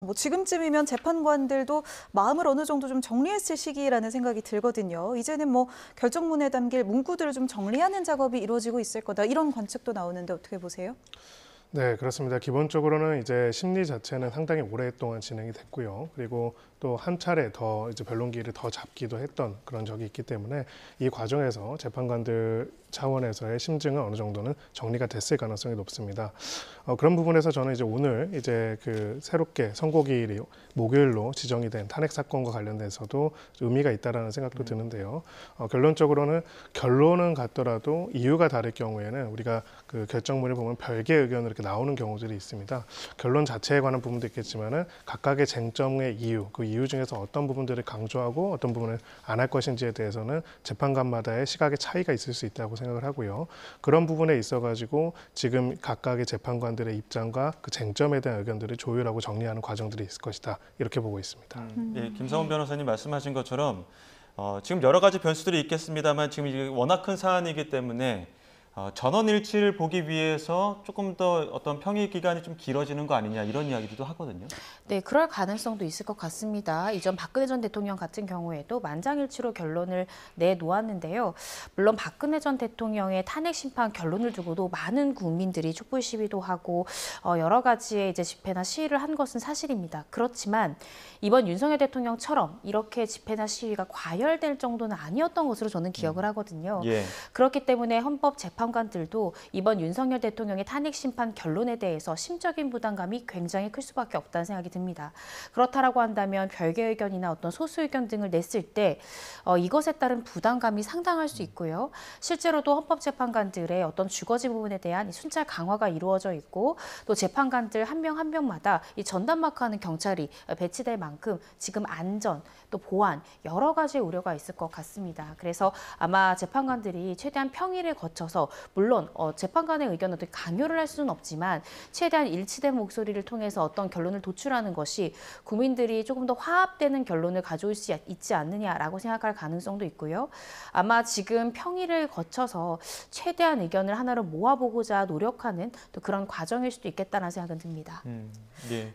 뭐 지금쯤이면 재판관들도 마음을 어느 정도 좀 정리했을 시기라는 생각이 들거든요. 이제는 뭐 결정문에 담길 문구들을 좀 정리하는 작업이 이루어지고 있을 거다. 이런 관측도 나오는데 어떻게 보세요? 네, 그렇습니다. 기본적으로는 이제 심리 자체는 상당히 오랫동안 진행이 됐고요. 그리고 또 한 차례 더 이제 변론기를 더 잡기도 했던 그런 적이 있기 때문에 이 과정에서 재판관들 차원에서의 심증은 어느 정도는 정리가 됐을 가능성이 높습니다. 그런 부분에서 저는 이제 오늘 이제 그 새롭게 선고기일이 목요일로 지정이 된 탄핵 사건과 관련돼서도 의미가 있다라는 생각도 드는데요. 결론적으로는 결론은 같더라도 이유가 다를 경우에는 우리가 그 결정문을 보면 별개의 의견으로 이렇게 나오는 경우들이 있습니다. 결론 자체에 관한 부분도 있겠지만은 각각의 쟁점의 이유, 그 이유 중에서 어떤 부분들을 강조하고 어떤 부분을 안 할 것인지에 대해서는 재판관마다의 시각의 차이가 있을 수 있다고 생각을 하고요. 그런 부분에 있어가지고 지금 각각의 재판관들의 입장과 그 쟁점에 대한 의견들을 조율하고 정리하는 과정들이 있을 것이다. 이렇게 보고 있습니다. 예, 김성훈 변호사님 말씀하신 것처럼 지금 여러 가지 변수들이 있겠습니다만 지금 이게 워낙 큰 사안이기 때문에 전원일치를 보기 위해서 조금 더 어떤 평의 기간이 좀 길어지는 거 아니냐 이런 이야기도 하거든요. 네, 그럴 가능성도 있을 것 같습니다. 이전 박근혜 전 대통령 같은 경우에도 만장일치로 결론을 내놓았는데요. 물론 박근혜 전 대통령의 탄핵 심판 결론을 두고도 많은 국민들이 촛불 시위도 하고 여러 가지의 이제 집회나 시위를 한 것은 사실입니다. 그렇지만 이번 윤석열 대통령처럼 이렇게 집회나 시위가 과열될 정도는 아니었던 것으로 저는 기억을 하거든요. 예. 그렇기 때문에 헌법재판관들도 이번 윤석열 대통령의 탄핵 심판 결론에 대해서 심적인 부담감이 굉장히 클 수밖에 없다는 생각이 듭니다. 그렇다라고 한다면 별개 의견이나 어떤 소수 의견 등을 냈을 때 이것에 따른 부담감이 상당할 수 있고요. 실제로도 헌법재판관들의 어떤 주거지 부분에 대한 순찰 강화가 이루어져 있고 또 재판관들 한 명 한 명마다 이 전담 마크하는 경찰이 배치될 만큼 지금 안전 또 보안 여러 가지 우려가 있을 것 같습니다. 그래서 아마 재판관들이 최대한 평의를 거쳐서 물론 재판관의 의견을 어떻게 강요를 할 수는 없지만 최대한 일치된 목소리를 통해서 어떤 결론을 도출하는 것이 국민들이 조금 더 화합되는 결론을 가져올 수 있지 않느냐라고 생각할 가능성도 있고요. 아마 지금 평의를 거쳐서 최대한 의견을 하나로 모아보고자 노력하는 또 그런 과정일 수도 있겠다는 생각은 듭니다. 예.